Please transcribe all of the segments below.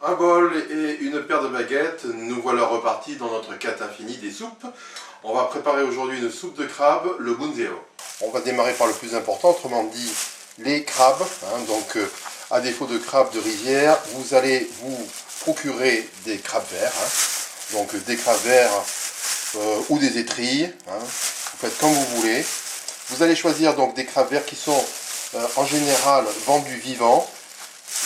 Un bol et une paire de baguettes, nous voilà repartis dans notre quête infinie des soupes. On va préparer aujourd'hui une soupe de crabe, le bunzeo. On va démarrer par le plus important, autrement dit les crabes. Donc à défaut de crabes de rivière, vous allez vous procurer des crabes verts. Donc des crabes verts ou des étrilles. Vous faites comme vous voulez. Vous allez choisir donc des crabes verts qui sont en général vendus vivants.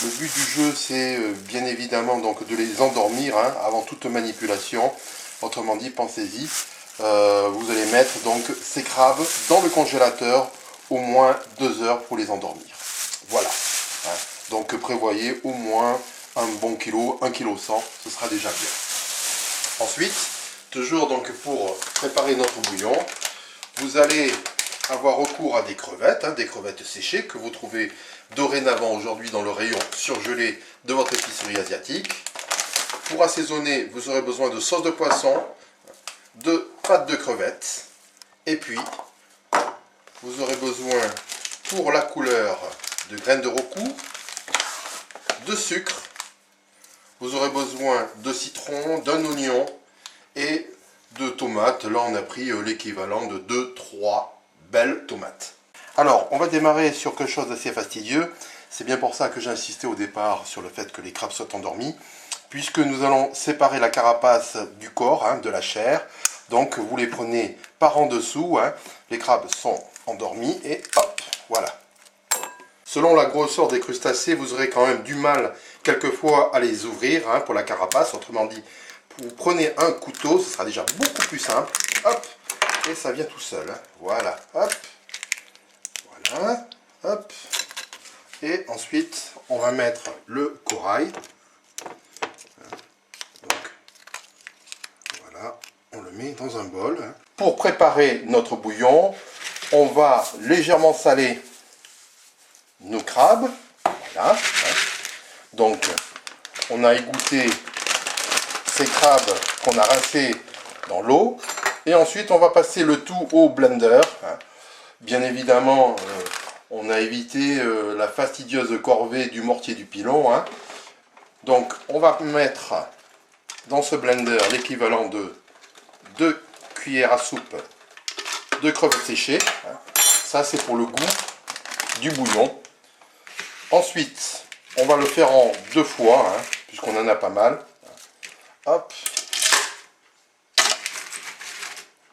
Le but du jeu, c'est bien évidemment donc de les endormir avant toute manipulation. Autrement dit, pensez-y. Vous allez mettre donc ces crabes dans le congélateur au moins 2 heures pour les endormir. Voilà. Donc prévoyez au moins un bon kilo, 1,1 kg, ce sera déjà bien. Ensuite, toujours donc pour préparer notre bouillon, vous allez avoir recours à des crevettes séchées que vous trouvez dorénavant aujourd'hui dans le rayon surgelé de votre épicerie asiatique. Pour assaisonner, vous aurez besoin de sauce de poisson, de pâte de crevettes, et puis vous aurez besoin pour la couleur de graines de roku, de sucre, vous aurez besoin de citron, d'un oignon et de tomates. Là on a pris l'équivalent de 2-3 belles tomates. Alors, on va démarrer sur quelque chose d'assez fastidieux. C'est bien pour ça que j'ai insisté au départ sur le fait que les crabes soient endormis, puisque nous allons séparer la carapace du corps, de la chair. Donc, vous les prenez par en dessous. Les crabes sont endormis et hop, voilà. Selon la grosseur des crustacés, vous aurez quand même du mal quelquefois à les ouvrir pour la carapace. Autrement dit, vous prenez un couteau, ce sera déjà beaucoup plus simple. Hop, et ça vient tout seul. Voilà, hop. Voilà, hop, et ensuite on va mettre le corail. Donc, voilà, on le met dans un bol. Pour préparer notre bouillon, on va légèrement saler nos crabes. Voilà. Donc, on a égoutté ces crabes qu'on a rincés dans l'eau, et ensuite on va passer le tout au blender. Bien évidemment, on a évité la fastidieuse corvée du mortier du pilon. Donc, on va mettre dans ce blender l'équivalent de 2 cuillères à soupe de crevettes séchées. Ça, c'est pour le goût du bouillon. Ensuite, on va le faire en 2 fois, puisqu'on en a pas mal. Hop.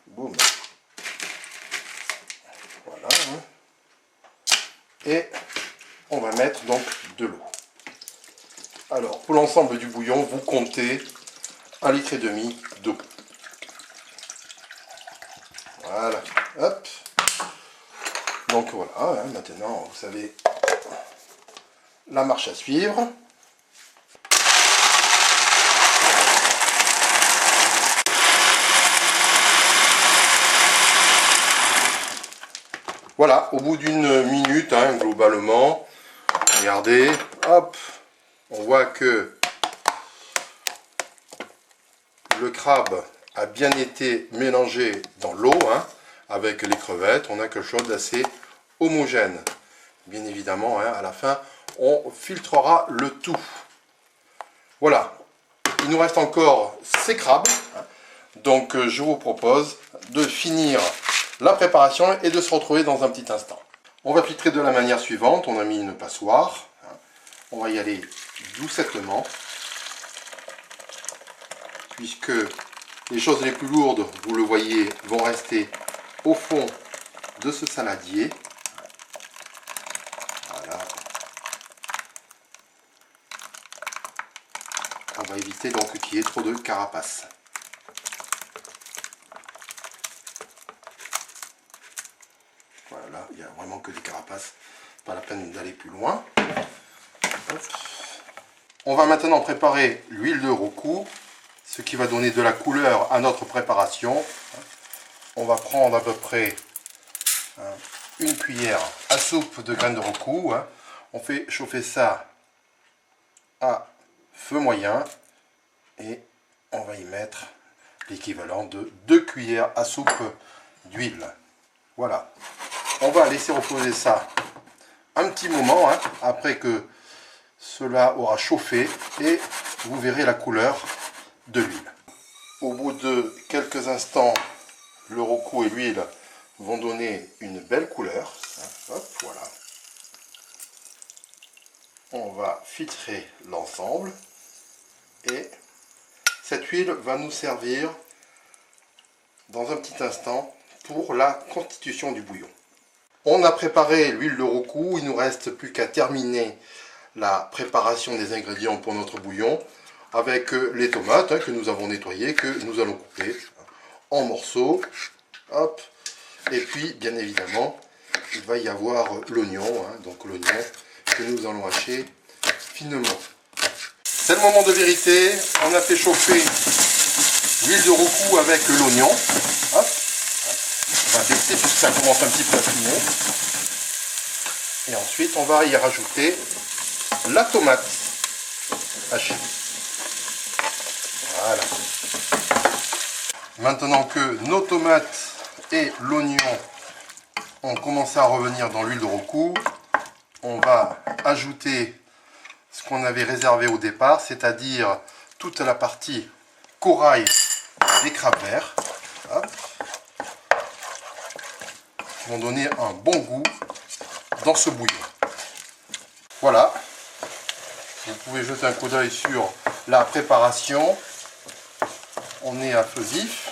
Boum. Voilà. Et on va mettre donc de l'eau. Alors, pour l'ensemble du bouillon, vous comptez 1,5 litre d'eau. Voilà. Hop. Donc voilà, maintenant, vous savez la marche à suivre. Voilà, au bout d'une minute, globalement, regardez, hop, on voit que le crabe a bien été mélangé dans l'eau, avec les crevettes. On a quelque chose d'assez homogène. Bien évidemment, à la fin, on filtrera le tout. Voilà, il nous reste encore ces crabes. Donc, je vous propose de finir la préparation et de se retrouver dans un petit instant. On va filtrer de la manière suivante. On a mis une passoire. On va y aller doucettement, puisque les choses les plus lourdes, vous le voyez, vont rester au fond de ce saladier. Voilà. On va éviter donc qu'il y ait trop de carapace. Voilà, il n'y a vraiment que des carapaces, pas la peine d'aller plus loin. On va maintenant préparer l'huile de roku, ce qui va donner de la couleur à notre préparation. On va prendre à peu près une cuillère à soupe de graines de roku. On fait chauffer ça à feu moyen et on va y mettre l'équivalent de 2 cuillères à soupe d'huile. Voilà. On va laisser reposer ça un petit moment après que cela aura chauffé et vous verrez la couleur de l'huile. Au bout de quelques instants, le roku et l'huile vont donner une belle couleur. Hop, voilà. On va filtrer l'ensemble et cette huile va nous servir dans un petit instant pour la constitution du bouillon. On a préparé l'huile de roku, il ne nous reste plus qu'à terminer la préparation des ingrédients pour notre bouillon avec les tomates que nous avons nettoyées, que nous allons couper en morceaux. Hop. Et puis bien évidemment il va y avoir l'oignon, donc l'oignon que nous allons hacher finement. C'est le moment de vérité, on a fait chauffer l'huile de roku avec l'oignon. Hop. On va baisser puisque ça commence un petit peu à fumer. Et ensuite on va y rajouter la tomate hachée. Voilà. Maintenant que nos tomates et l'oignon ont commencé à revenir dans l'huile de roku, on va ajouter ce qu'on avait réservé au départ, c'est-à-dire toute la partie corail des crabes verts. Hop. Qui vont donner un bon goût dans ce bouillon. Voilà. Vous pouvez jeter un coup d'œil sur la préparation. On est à feu vif.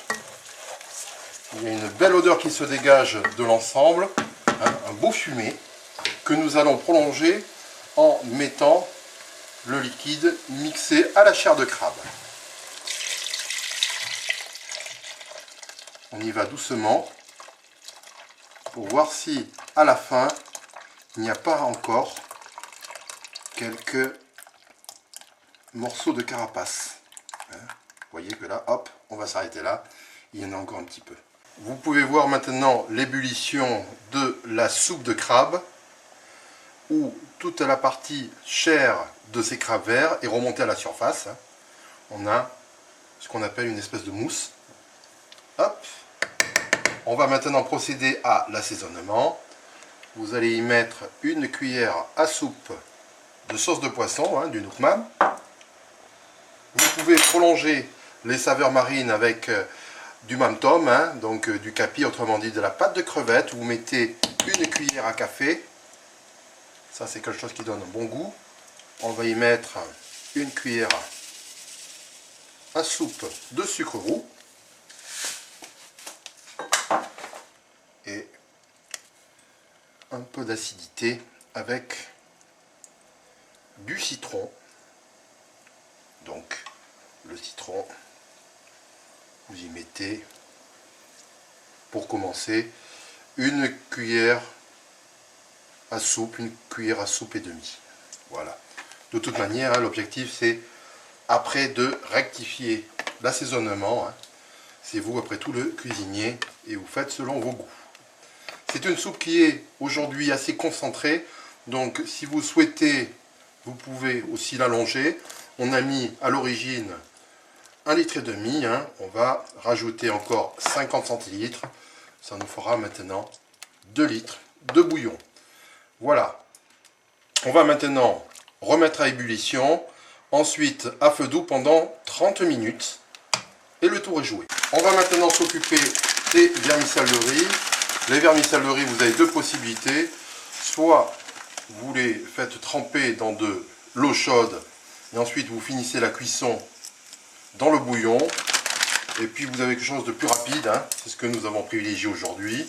Il y a une belle odeur qui se dégage de l'ensemble. Un beau fumé que nous allons prolonger en mettant le liquide mixé à la chair de crabe. On y va doucement pour voir si à la fin il n'y a pas encore quelques morceaux de carapace. Vous voyez que là, hop, on va s'arrêter là. Il y en a encore un petit peu. Vous pouvez voir maintenant l'ébullition de la soupe de crabe où toute la partie chair de ces crabes verts est remontée à la surface. On a ce qu'on appelle une espèce de mousse. Hop. On va maintenant procéder à l'assaisonnement. Vous allez y mettre une cuillère à soupe de sauce de poisson, du Nookman. Vous pouvez prolonger les saveurs marines avec du Mam-Tom, donc du capi, autrement dit de la pâte de crevette. Vous mettez une cuillère à café. Ça, c'est quelque chose qui donne un bon goût. On va y mettre une cuillère à soupe de sucre roux. Et un peu d'acidité avec du citron. Donc le citron, vous y mettez pour commencer une cuillère à soupe, une cuillère à soupe et demie. Voilà. De toute manière, l'objectif c'est après de rectifier l'assaisonnement. C'est vous après tout le cuisinier et vous faites selon vos goûts. C'est une soupe qui est aujourd'hui assez concentrée, donc si vous souhaitez, vous pouvez aussi l'allonger. On a mis à l'origine 1,5 litre, on va rajouter encore 50 centilitres, ça nous fera maintenant 2 litres de bouillon. Voilà, on va maintenant remettre à ébullition, ensuite à feu doux pendant 30 minutes, et le tour est joué. On va maintenant s'occuper des vermicelles de riz. Les vermicelles de riz, vous avez deux possibilités. Soit vous les faites tremper dans de l'eau chaude et ensuite vous finissez la cuisson dans le bouillon. Et puis vous avez quelque chose de plus rapide, c'est ce que nous avons privilégié aujourd'hui.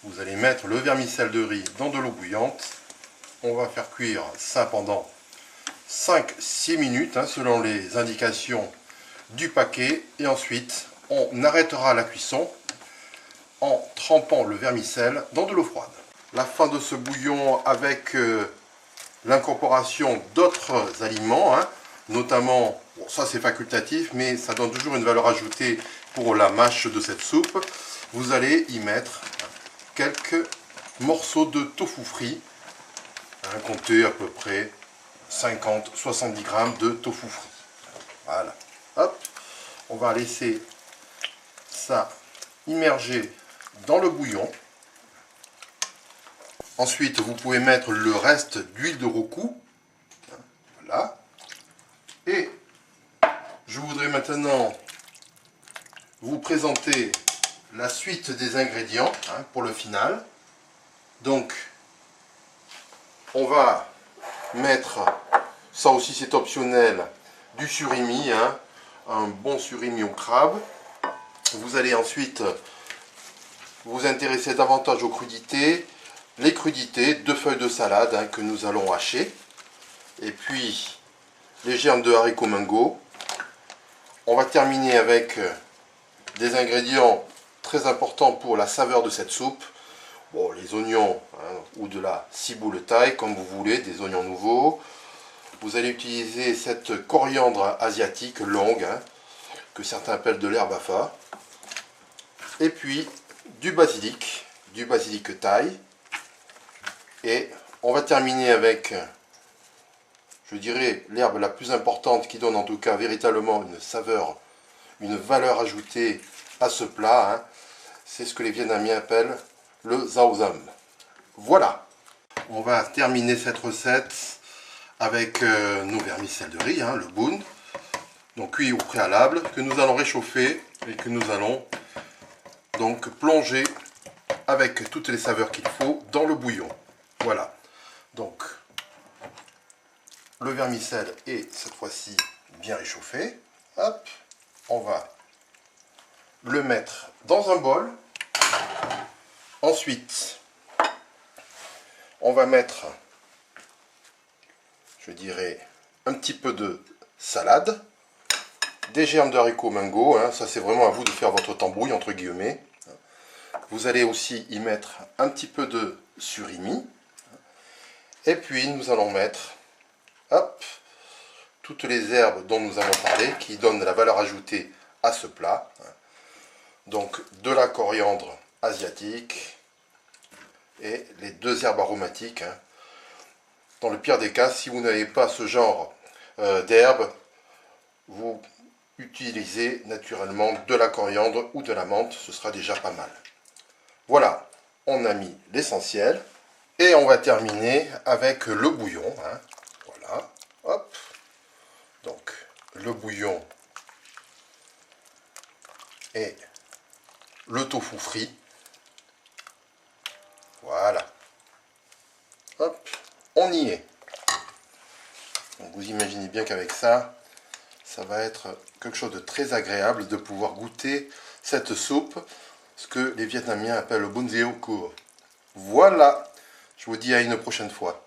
Vous allez mettre le vermicelle de riz dans de l'eau bouillante. On va faire cuire ça pendant 5-6 minutes selon les indications du paquet. Et ensuite on arrêtera la cuisson en trempant le vermicelle dans de l'eau froide. La fin de ce bouillon avec l'incorporation d'autres aliments, notamment, bon, ça c'est facultatif, mais ça donne toujours une valeur ajoutée pour la mâche de cette soupe. Vous allez y mettre quelques morceaux de tofu frit, comptez à peu près 50-70 grammes de tofu frit. Voilà, hop, on va laisser ça immerger dans le bouillon. Ensuite, vous pouvez mettre le reste d'huile de roku. Voilà. Et maintenant vous présenter la suite des ingrédients pour le final. Donc, on va mettre, ça aussi c'est optionnel, du surimi, un bon surimi au crabe. Vous allez ensuite vous intéresser davantage aux crudités. Les crudités, 2 feuilles de salade que nous allons hacher. Et puis, les germes de haricots mango. On va terminer avec des ingrédients très importants pour la saveur de cette soupe. Bon, les oignons ou de la ciboule taille, comme vous voulez, des oignons nouveaux. Vous allez utiliser cette coriandre asiatique longue, que certains appellent de l'herbe à fa. Et puis du basilic taille. Et on va terminer avec, je dirais, l'herbe la plus importante qui donne en tout cas véritablement une saveur, une valeur ajoutée à ce plat. C'est ce que les Vietnamiens appellent le zao zam. Voilà. On va terminer cette recette avec nos vermicelles de riz, le bun, donc cuit au préalable, que nous allons réchauffer et que nous allons donc plonger avec toutes les saveurs qu'il faut dans le bouillon. Voilà. Donc le vermicelle est cette fois-ci bien réchauffé. Hop, on va le mettre dans un bol. Ensuite, on va mettre, je dirais, un petit peu de salade, des germes de haricots mango, ça c'est vraiment à vous de faire votre tambouille entre guillemets. Vous allez aussi y mettre un petit peu de surimi. Et puis nous allons mettre, hop, toutes les herbes dont nous avons parlé, qui donnent de la valeur ajoutée à ce plat. Donc de la coriandre asiatique et les 2 herbes aromatiques. Dans le pire des cas, si vous n'avez pas ce genre d'herbes, vous utilisez naturellement de la coriandre ou de la menthe, ce sera déjà pas mal. Voilà, on a mis l'essentiel. Et on va terminer avec le bouillon. Voilà, hop. Donc, le bouillon et le tofu frit. Voilà. Hop, on y est. Donc, vous imaginez bien qu'avec ça, ça va être quelque chose de très agréable de pouvoir goûter cette soupe, ce que les Vietnamiens appellent le bun deo cua. Voilà. Je vous dis à une prochaine fois.